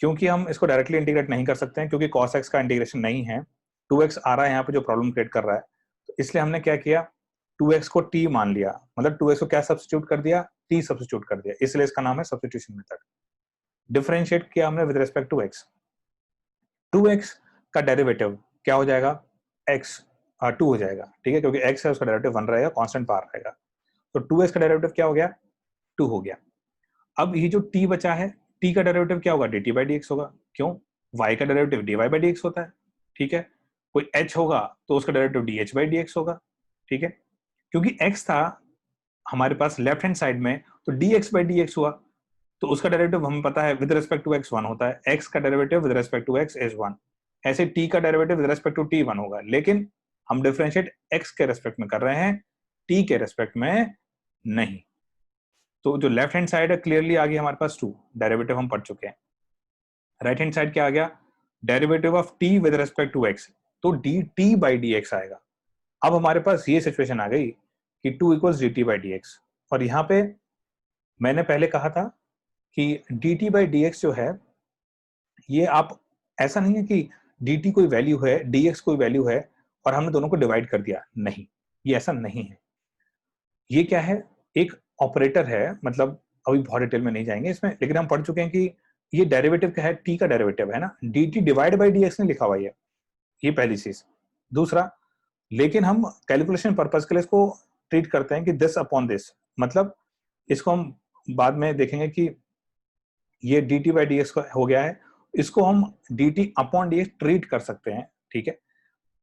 क्योंकि हम इसको डायरेक्टली इंटीग्रेट नहीं कर सकते हैं, क्योंकि cos x का इंटीग्रेशन नहीं है, 2x आ रहा है यहाँ पे जो प्रॉब्लम क्रिएट कर रहा है। तो इसलिए हमने क्या किया, 2x को t मान लिया, मतलब 2x को क्या सब्स्टिट्यूट कर दिया, t सब्स्टिट्यूट कर दिया, इसलिए इसका नाम है सब्स्टिट्यूशन मेथड। डिफरेंशिएट किया हमने with respect to x, 2x का डेरिवेटिव क्या हो जाएगा, x 2 हो जाएगा। ठीक है, क्योंकि x है उसका डेरिवेटिव 1 रहेगा, कांस्टेंट बाहर रहेगा, तो 2x का डेरिवेटिव क्या हो गया, 2 हो गया। अब ये जो t बचा है, t का डेरिवेटिव क्या होगा, dt बाई dx होगा। क्यों, y का डेरिवेटिव dy बाई dx होता है। ठीक है, कोई h होगा तो उसका डेरिवेटिव dh बाई dx होगा। ठीक है, क्योंकि x था हमारे पास लेफ्ट हैंड साइड में, तो dx बाई dx हुआ, तो उसका डेरिवेटिव हमें पता है विद रिस्पेक्ट टू x 1 होता है, x का derivative with respect to x is 1। ऐसे t का derivative with respect to t 1 होगा, लेकिन हम डिफरेंशिएट x के रेस्पेक्ट में कर रहे हैं, t के रेस्पेक्ट में नहीं। तो जो लेफ्ट हैंड साइड है क्लियरली आ गया हमारे पास 2, डेरिवेटिव हम पढ़ चुके हैं। राइट हैंड साइड क्या आ गया, derivative of t with respect to x, तो dt बाई dx आएगा। अब हमारे पास ये सिचुएशन आ गई कि 2 इक्वल्स dt बाई dx, और यहाँ पे मैंने पहले कहा था कि dt बाई dx जो है, ये आप ऐसा नहीं है कि dt कोई वैल्यू है, dx कोई वैल्यू है और हमने दोनों को डिवाइड कर दिया, नहीं, ये ऐसा नहीं है। ये क्या है, एक ऑपरेटर है, मतलब अभी बहुत डिटेल में नहीं जाएंगे इसमें, लेकिन हम पढ़ चुके हैं कि ये डेरिवेटिव क्या है, t का डेरिवेटिव है ना, dt डिवाइड बाई dx नहीं लिखा हुआ है, ये पहली चीज। दूसरा, लेकिन हम कैलकुलेशन पर्पस के लिए इसको ट्रीट करते हैं कि दिस अपॉन दिस, मतलब इसको हम बाद में देखेंगे कि ये dt बाई dx हो गया है, इसको हम dt अपॉन dx ट्रीट कर सकते हैं। ठीक है,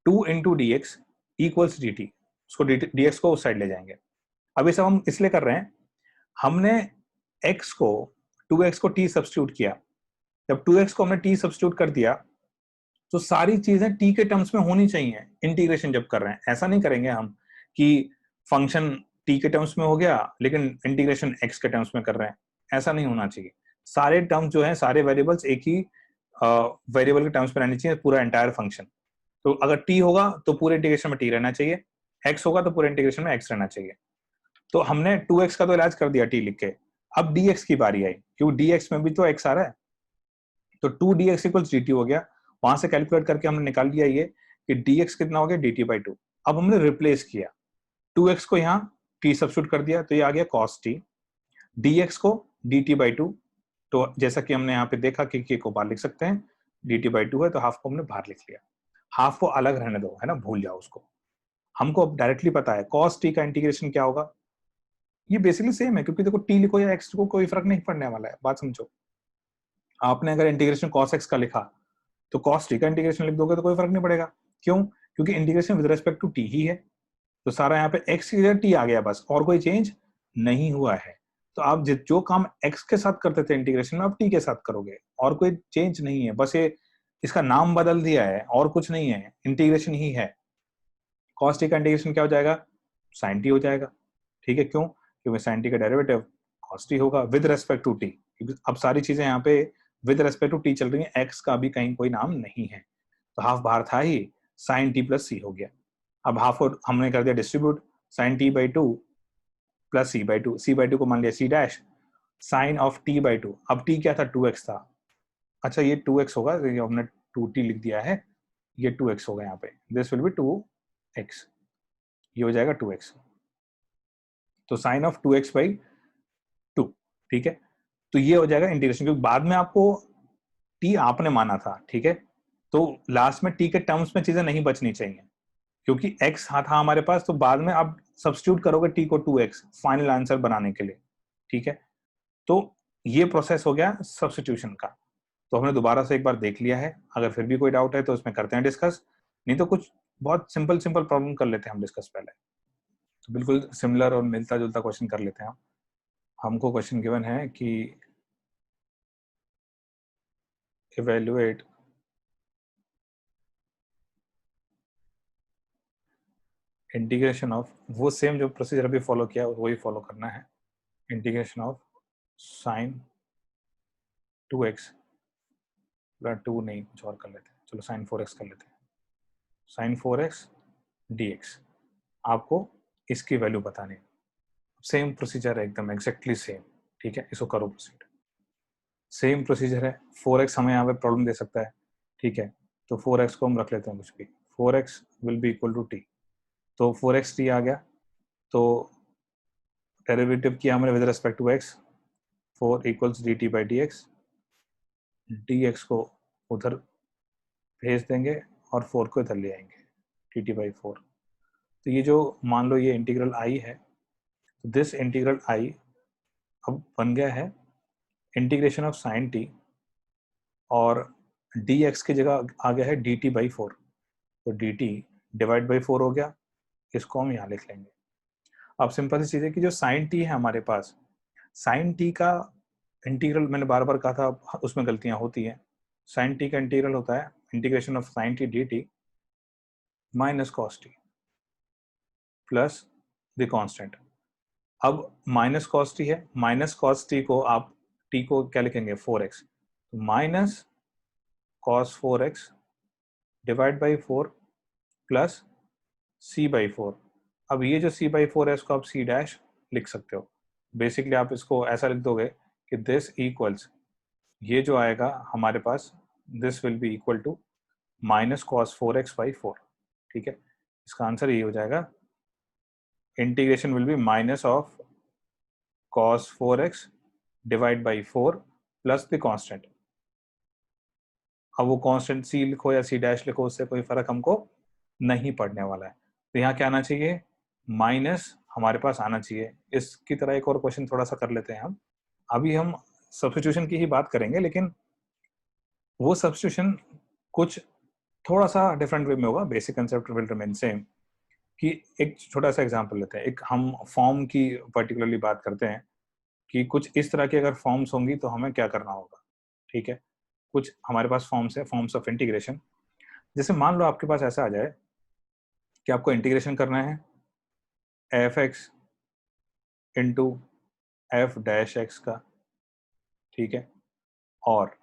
2 into d x equals d T, उसको dx को उस साइड ले जाएंगे। अब ये सब हम इसलिए कर रहे हैं, हमने x को 2x को t सब्स्टिट्यूट किया, जब 2x को हमने t सब्स्टिट्यूट कर दिया तो सारी चीजें t के टर्म्स में होनी चाहिए इंटीग्रेशन जब कर रहे हैं। ऐसा नहीं करेंगे हम कि फंक्शन t के टर्म्स में हो गया लेकिन इंटीग्रेशन x के टर्म्स में कर रहे हैं, ऐसा नहीं होना चाहिए। सारे टर्म्स जो हैं, सारे वेरिएबल्स एक ही वेरिएबल के टर्म्स में रहनी चाहिए, पूरा एंटायर फंक्शन। तो अगर t होगा तो पूरे इंटीग्रेशन में t रहना चाहिए, x होगा तो पूरे इंटीग्रेशन में x रहना चाहिए। तो हमने 2x का तो इलाज कर दिया t लिख के, अब dx की बारी आई, क्योंकि dx में भी तो x आ रहा है, तो 2dx इक्वल्स dt हो गया। वहां से कैलकुलेट करके हमने निकाल लिया ये कि dx कितना हो गया, dt बाई 2। अब हमने रिप्लेस किया, 2x को यहाँ t सब्स्टिट्यूट कर दिया तो ये आ गया cos t, dx को dt बाई 2, तो जैसा कि हमने यहाँ पे देखा कि k को बाहर लिख सकते हैं, dt बाई 2 है तो हाफ को हमने बाहर लिख लिया, हाफ को अलग रहने दो, है ना, भूल जाओ उसको। हमको अब डायरेक्टली पता है cos t का इंटीग्रेशन क्या होगा, ये बेसिकली सेम है, क्योंकि देखो t लिखो या x को कोई फर्क नहीं पड़ने वाला है। बात समझो, आपने अगर इंटीग्रेशन cos x का लिखा तो cos t का इंटीग्रेशन लिख दोगे तो कोई फर्क नहीं पड़ेगा। क्यों, क्योंकि integration with respect to t ही है, तो सारा यहाँ पे x की जगह t आ गया बस, और कोई चेंज नहीं हुआ है। तो आप जो काम x के साथ करते थे इंटीग्रेशन में, आप t के साथ करोगे, और कोई चेंज नहीं है, बस ये इसका नाम बदल दिया है और कुछ नहीं है, इंटीग्रेशन ही है। cos t का इंटीग्रेशन क्या हो जाएगा, sin t हो जाएगा। ठीक है, क्यों, क्योंकि sin t का डेरिवेटिव cos t होगा विद रिस्पेक्ट टू t, अब सारी चीजें यहाँ पे विद रेस्पेक्ट टू टी चल रही है, एक्स का भी कहीं कोई नाम नहीं है, तो हाफ बाहर था ही, साइन टी प्लस सी हो गया। अब हाफ को हमने कर दिया distribute, sine t by two plus c by two, c by two को मान लिया c dash, sine of t by two, अब टी क्या था 2x था, अच्छा ये 2x होगा, ये हमने 2t लिख दिया है, ये 2x होगा यहाँ पे, दिस विल बी 2x, ये हो जाएगा 2x, तो साइन ऑफ 2x बाई 2, ठीक है। तो ये हो जाएगा इंटीग्रेशन, क्योंकि बाद में आपको t आपने माना था, ठीक है, तो लास्ट में t के टर्म्स में चीजें नहीं बचनी चाहिए, क्योंकि x था हमारे पास, तो बाद में आप सब्स्टिट्यूट करोगे t को 2x फाइनल आंसर बनाने के लिए, ठीक है। तो ये प्रोसेस हो गया सब्स्टिट्यूशन का, तो हमने दोबारा से एक बार देख लिया है, अगर फिर भी कोई डाउट है तो उसमें करते हैं डिस्कस, नहीं तो कुछ बहुत सिंपल प्रॉब्लम कर लेते हैं हम डिस्कस पहले। तो बिल्कुल सिमिलर और मिलता जुलता क्वेश्चन कर लेते हैं हम। हमको क्वेश्चन गिवन है कि इवेल्युएट इंटीग्रेशन ऑफ, वो सेम जो प्रोसीजर अभी फॉलो किया वही फॉलो करना है, इंटीग्रेशन ऑफ साइन 2x, 2 नहीं कुछ और कर लेते हैं, चलो साइन 4x कर लेते हैं, साइन 4x dx, आपको इसकी वैल्यू बतानी है, सेम प्रोसीजर है एकदम एग्जैक्टली सेम, ठीक है, इसको करो प्रोसीड, सेम प्रोसीजर है, 4x हमें यहाँ पे प्रॉब्लम दे सकता है, ठीक है, तो 4x को हम रख लेते हैं कुछ भी, 4x will be equal to t, तो 4x t आ गया, तो डेरिवेटिव किया हमने with respect to x, 4 equals d t by d x, d x को उधर भेज देंगे और 4 को इधर ले आएंगे, टी टी बाई 4, तो ये जो मान लो ये इंटीग्रल आई है, तो दिस इंटीग्रल आई अब बन गया है इंटीग्रेशन ऑफ साइन टी, और डी एक्स की जगह आ गया है डी टी बाई 4, तो डी टी डिवाइड बाई 4 हो गया, इसको हम यहाँ लिख लेंगे। अब सिंपल सी चीज़ है कि जो साइन टी है हमारे पास, साइन टी का इंटीग्रल मैंने बार बार कहा था उसमें गलतियां होती हैं, साइन टी का इंटीग्रल होता है integration of sine T D T minus cos T plus the constant. अब माइनस कॉस टी है, माइनस कॉस टी को आप टी को क्या लिखेंगे 4x, तो minus cos 4x divide by 4 plus c by 4। अब ये जो c बाई 4 है इसको आप c डैश लिख सकते हो, बेसिकली आप इसको ऐसा लिख दोगे कि दिस इक्वल्स, ये जो आएगा हमारे पास this will be equal to minus cos 4x by 4, ठीक है, इसका आंसर ये हो जाएगा, integration will be minus of cos 4x divide by 4 plus the constant. अब वो कांस्टेंट c लिखो या c डैश लिखो उससे कोई फर्क हमको नहीं पड़ने वाला है, तो यहाँ क्या आना चाहिए, माइनस हमारे पास आना चाहिए। इसकी तरह एक और क्वेश्चन थोड़ा सा कर लेते हैं हम, अभी हम सब्स्टिट्यूशन की ही बात करेंगे, लेकिन वो सब्स्टिट्यूशन कुछ थोड़ा सा डिफरेंट वे में होगा, basic concept will remain same. कि एक छोटा सा एग्जांपल लेते हैं, एक हम फॉर्म की पर्टिकुलरली बात करते हैं कि कुछ इस तरह की अगर फॉर्म्स होंगी तो हमें क्या करना होगा, ठीक है, कुछ हमारे पास फॉर्म्स है, फॉर्म्स ऑफ इंटीग्रेशन। जैसे मान लो आपके पास ऐसा आ जाए कि आपको इंटीग्रेशन करना है F x into f dash x का, ठीक है, और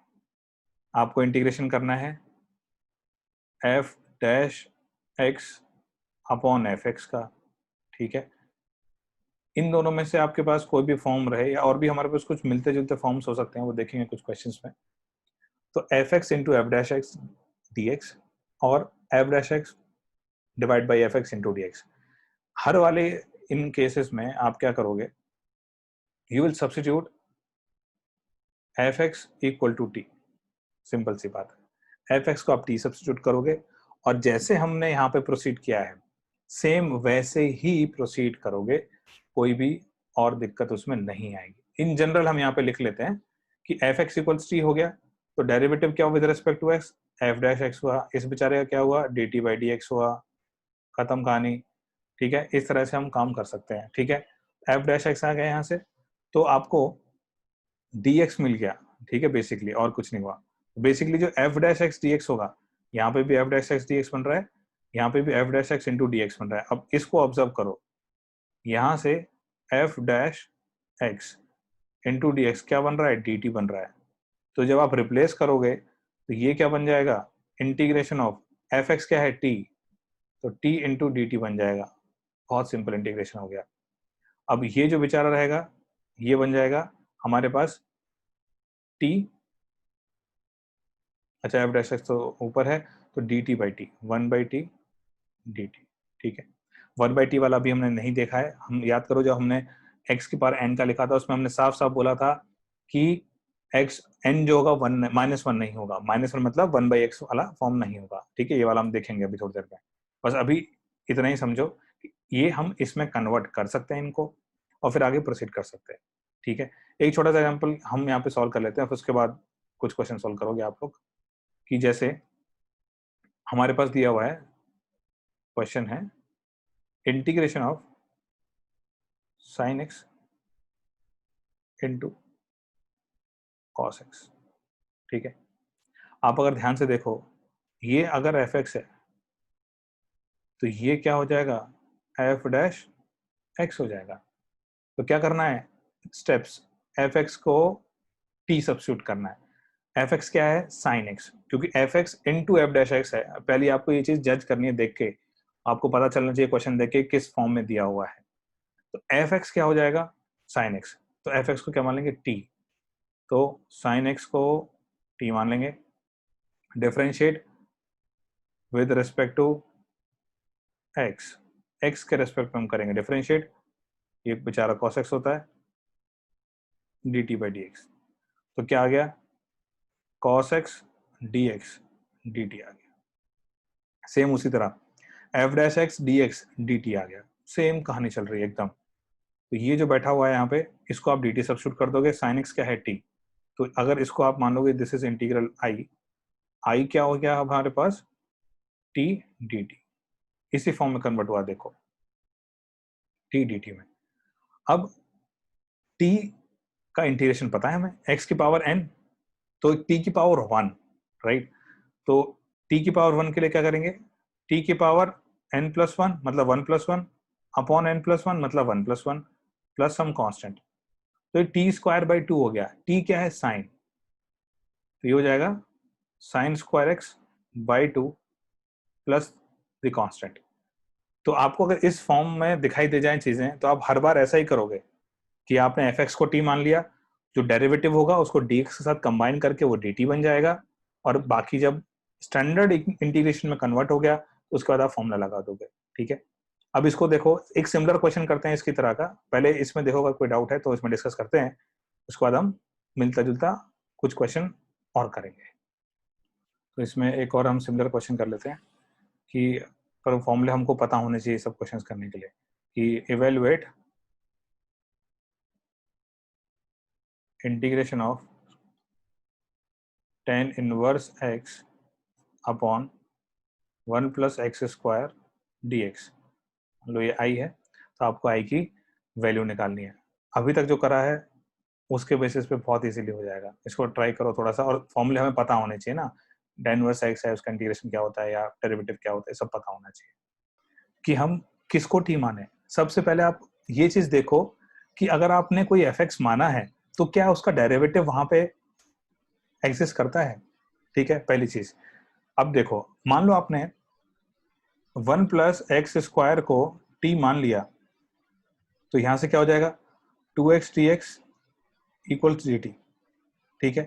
आपको इंटीग्रेशन करना है F dash x upon F x का, ठीक है। इन दोनों में से आपके पास कोई भी फॉर्म रहे, या और भी हमारे पास कुछ मिलते जुलते फॉर्म्स हो सकते हैं, वो देखेंगे कुछ क्वेश्चंस में। तो f x into f dash x d x और f dash x divide by f x into d x, हर वाले इन केसेस में आप क्या करोगे, you will substitute f x equal to t, simple सी बात है, एफ एक्स को आप टी सब्स्टिट्यूट करोगे, और जैसे हमने यहाँ पे प्रोसीड किया है सेम वैसे ही प्रोसीड करोगे, कोई भी और दिक्कत उसमें नहीं आएगी। इन जनरल हम यहाँ पे लिख लेते हैं कि एफ एक्स इक्वल्स टी हो गया, तो डेरिवेटिव क्या हुआ with respect to x, f dash x हुआ, इस बेचारे का क्या हुआ d t by d x हुआ, खत्म कहानी, ठीक है। इस तरह से हम काम कर सकते हैं, ठीक है। एफ डैश एक्स आ गया यहाँ से, तो आपको डी एक्स मिल गया, ठीक है, बेसिकली और कुछ नहीं हुआ। बेसिकली जो F dash x d x होगा, यहाँ पे भी F dash x d x बन रहा है, यहाँ पे भी F dash x into d x बन रहा है। अब इसको ऑब्जर्व करो, यहाँ से F dash x into d x क्या बन रहा है, डी टी बन रहा है। तो जब आप रिप्लेस करोगे तो ये क्या बन जाएगा, इंटीग्रेशन ऑफ एफ एक्स क्या है टी, तो टी इंटू डी टी बन जाएगा। बहुत सिंपल इंटीग्रेशन हो गया। अब ये जो बेचारा रहेगा ये बन जाएगा हमारे पास टी, अच्छा एफ डैश एक्स तो ऊपर है, तो D t by T, 1/t dt। ठीक है, 1/t वाला भी हमने नहीं देखा है। हम याद करो जब हमने x की पावर n का लिखा था उसमें हमने साफ साफ बोला था कि x n जो होगा -1 नहीं होगा, -1 मतलब 1/x वाला फॉर्म नहीं होगा। ठीक है, ये वाला हम देखेंगे अभी थोड़ी देर में। बस अभी इतना ही समझो कि ये हम इसमें कन्वर्ट कर सकते हैं इनको और फिर आगे प्रोसीड कर सकते हैं। ठीक है, एक छोटा सा एग्जाम्पल हम यहाँ पे सॉल्व कर लेते हैं, फिर उसके बाद कुछ क्वेश्चन सॉल्व करोगे आप लोग। कि जैसे हमारे पास दिया हुआ है क्वेश्चन है integration of sin x into cos x। ठीक है, आप अगर ध्यान से देखो ये अगर एफ एक्स है तो ये क्या हो जाएगा, एफ डैश एक्स हो जाएगा। तो क्या करना है स्टेप्स, एफ एक्स को टी सब्स्टिट्यूट करना है। एफ एक्स क्या है साइन एक्स, क्योंकि F x into f dash x है। पहले आपको ये चीज जज करनी है, देख के आपको पता चलना चाहिए क्वेश्चन देख के किस फॉर्म में दिया हुआ है। तो एफ एक्स क्या हो जाएगा साइन एक्स, तो एफ एक्स को क्या मान लेंगे टी, तो साइन एक्स को टी मान लेंगे। Differentiate with respect to x, x के रेस्पेक्ट में हम करेंगे डिफरेंशिएट, ये बेचारा कॉस एक्स होता है d t by d x. तो क्या आ गया cos x d x d t आ गया। सेम उसी तरह f dash x d x d t आ गया, सेम कहानी चल रही है एकदम। तो ये जो बैठा हुआ है यहाँ पे इसको आप डी टी सब्स्टिट्यूट कर दोगे, साइन एक्स क्या है टी, तो अगर इसको आप मान लोगे दिस इज इंटीग्रल आई, आई क्या हो गया हमारे पास टी डी टी, इसी फॉर्म में कन्वर्ट हुआ देखो टी डी टी में। अब टी का इंटीग्रेशन पता है हमें x की पावर n, तो t की पावर 1, राइट। तो t की पावर 1 के लिए क्या करेंगे, t की पावर n प्लस 1 मतलब 1 प्लस 1 अपॉन n प्लस 1 मतलब 1 प्लस 1 प्लस सम कांस्टेंट, तो ये t स्क्वायर बाई 2 हो गया। t क्या है साइन, तो ये हो जाएगा sine square x by 2 plus the constant. तो आपको अगर इस फॉर्म में दिखाई दे जाए चीजें तो आप हर बार ऐसा ही करोगे कि आपने एफ एक्स को टी मान लिया, जो डेरिवेटिव होगा उसको डी एक्स के साथ कंबाइन करके वो डी टी बन जाएगा, और बाकी जब स्टैंडर्ड इंटीग्रेशन में कन्वर्ट हो गया तो उसके बाद आप फॉर्मूला लगा दोगे। ठीक है, अब इसको देखो एक सिमिलर क्वेश्चन करते हैं इसकी तरह का, पहले इसमें देखो अगर कोई डाउट है तो इसमें डिस्कस करते हैं, उसके बाद हम मिलता जुलता कुछ क्वेश्चन और करेंगे। तो इसमें एक और हम सिमिलर क्वेश्चन कर लेते हैं कि पर फॉर्मूले हमको पता होने चाहिए सब क्वेश्चंस करने के लिए, कि evaluate integration of tan inverse x upon 1 plus x square d x. लो ये i है तो आपको i की वैल्यू निकालनी है। अभी तक जो करा है उसके बेसिस पे बहुत इजीली हो जाएगा, इसको ट्राई करो थोड़ा सा, और फॉर्मूले हमें पता होने चाहिए ना, tan इनवर्स x है उसका इंटीग्रेशन क्या होता है या डेरिवेटिव क्या होता है, सब पता होना चाहिए कि हम किसको t माने। सबसे पहले आप ये चीज देखो कि अगर आपने कोई fx माना है तो क्या उसका डेरिवेटिव वहां पे एग्जिस्ट करता है। ठीक है, पहली चीज। अब देखो मान लो आपने 1 प्लस एक्स स्क्वायर को t मान लिया, तो यहां से क्या हो जाएगा 2x dx equal D T. ठीक है,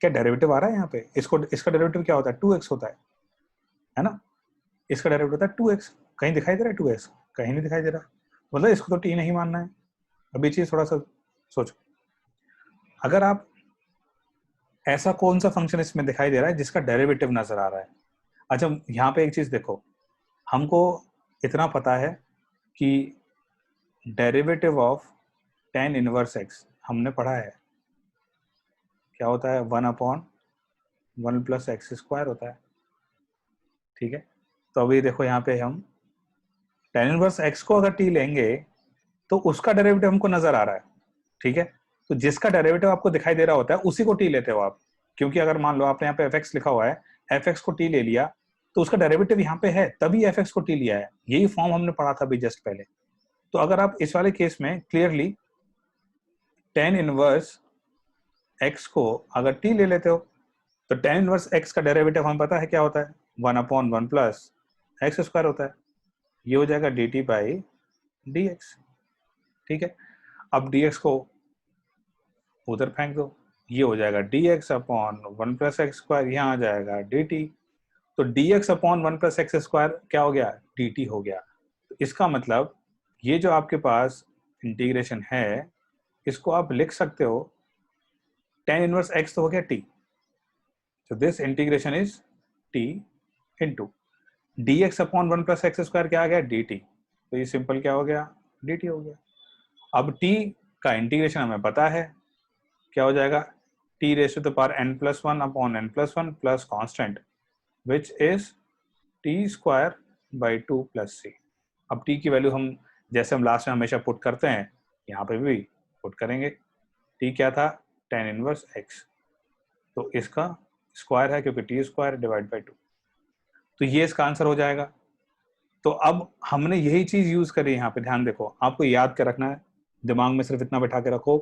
क्या डेरिवेटिव आ रहा है यहाँ पे, इसको इसका डेरिवेटिव क्या होता है 2x होता है ना, इसका डेरिवेटिव होता है 2x, कहीं दिखाई दे रहा है 2x, कहीं नहीं दिखाई दे रहा, मतलब इसको तो t नहीं मानना है। अभी चीज थोड़ा सा सोचो, अगर आप ऐसा कौन सा फंक्शन इसमें दिखाई दे रहा है जिसका डेरिवेटिव नजर आ रहा है। अच्छा यहाँ पे एक चीज देखो, हमको इतना पता है कि derivative of tan inverse x हमने पढ़ा है क्या होता है 1 अपॉन 1 प्लस एक्स स्क्वायर होता है। ठीक है, तो अभी देखो यहाँ पे हम tan इनवर्स x को अगर t लेंगे तो उसका डेरिवेटिव हमको नजर आ रहा है। ठीक है, तो जिसका डेरिवेटिव आपको दिखाई दे रहा होता है उसी को t लेते हो आप, क्योंकि अगर मान लो आपने यहाँ पे fx लिखा हुआ है, fx को t ले लिया तो उसका डेरिवेटिव यहाँ पे है तभी fx को t लिया है, यही फॉर्म हमने पढ़ा था अभी जस्ट पहले। तो अगर आप इस वाले केस में क्लियरली tan इनवर्स x को अगर t ले लेते हो तो tan इनवर्स x का डेरिवेटिव हमें पता है क्या होता है, 1/1 प्लस एक्स स्क्वायर होता है। ये हो जाएगा dt बाई dx। ठीक है, अब dx को उधर फेंक दो, ये हो जाएगा dx upon 1 plus x square, यहाँ आ जाएगा dt। तो dx upon 1 plus x square क्या हो गया, dt हो गया। तो इसका मतलब ये जो आपके पास इंटीग्रेशन है इसको आप लिख सकते हो tan इनवर्स x तो हो गया t, so this integration is t into dx upon 1 plus x square क्या आ गया, dt। तो ये सिंपल क्या हो गया, dt हो गया। अब t का इंटीग्रेशन हमें पता है क्या हो जाएगा, t raise to the power n+1 upon n+1 plus constant which is t square by 2 plus c। अब t की वैल्यू हम जैसे हम लास्ट में हमेशा पुट करते हैं यहाँ पे भी पुट करेंगे। t क्या था, tan इनवर्स x, तो इसका स्क्वायर है क्योंकि t स्क्वायर डिवाइड बाई 2, तो ये इसका आंसर हो जाएगा। तो अब हमने यही चीज यूज करी यहाँ पे, ध्यान देखो, आपको याद कर रखना है, दिमाग में सिर्फ इतना बैठा के रखो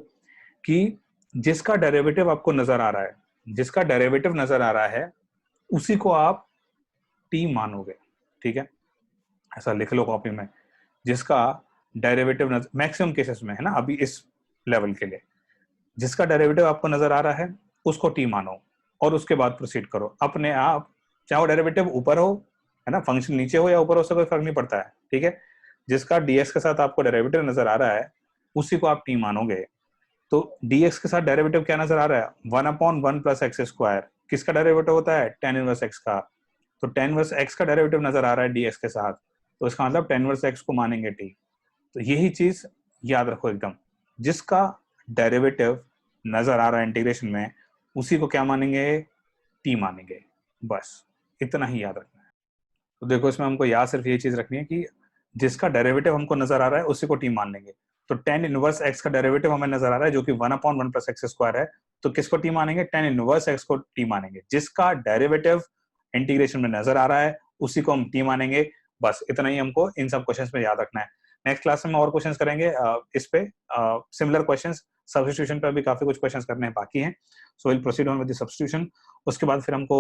कि जिसका डेरिवेटिव आपको नजर आ रहा है, जिसका डेरिवेटिव नजर आ रहा है उसी को आप t मानोगे। ठीक है, ऐसा लिख लो कॉपी में, जिसका डेरिवेटिव मैक्सिमम केसेस में है ना अभी इस लेवल के लिए, जिसका डेरिवेटिव आपको नजर आ रहा है उसको t मानो और उसके बाद प्रोसीड करो अपने आप, चाहे वो डेरिवेटिव ऊपर हो है ना, फंक्शन नीचे हो या ऊपर हो, उससे कोई फर्क नहीं पड़ता है। ठीक है, जिसका dx के साथ आपको डेरिवेटिव नजर आ रहा है उसी को आप t मानोगे। तो dx के साथ डेरिवेटिव क्या नजर आ रहा है, 1/1 प्लस एक्स स्क्वायर, किसका डेरिवेटिव होता है, tan इनवर्स x का। तो tan इनवर्स x का डेरिवेटिव नजर आ रहा है dx के साथ, तो इसका मतलब tan इनवर्स x को मानेंगे t। तो यही चीज याद रखो एकदम, जिसका डेरिवेटिव नजर आ रहा है इंटीग्रेशन में उसी को क्या मानेंगे, t मानेंगे, बस इतना ही याद रखना है। तो देखो इसमें हमको याद सिर्फ ये चीज रखनी है कि जिसका डेरिवेटिव हमको नजर आ रहा है उसी को t मान लेंगे। तो tan इनवर्स x का डेरिवेटिव हमें नजर आ रहा है जो कि 1/1 प्लस एक्स स्क्वायर है, तो किसको t मानेंगे, tan इनवर्स x को t मानेंगे। जिसका डेरिवेटिव इंटीग्रेशन में नजर आ रहा है उसी को हम t मानेंगे, बस इतना ही हमको इन सब क्वेश्चंस में याद रखना है। नेक्स्ट क्लास में और क्वेश्चंस करेंगे इस पे, सिमिलर क्वेश्चंस, सब्स्टिट्यूशन पे भी काफी कुछ क्वेश्चंस करने हैं बाकी हैं, so will proceed on with the substitution. उसके बाद फिर हमको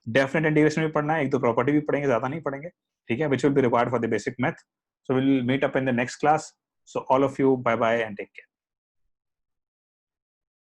डेफिनेट इंटीग्रेशन भी पढ़ना है, एक दो प्रॉपर्टी भी पढ़ेंगे, ज्यादा नहीं पढ़ेंगे। ठीक है, which will be required for the basic math. So we'll meet up in the next class. So all of you, bye bye and take care.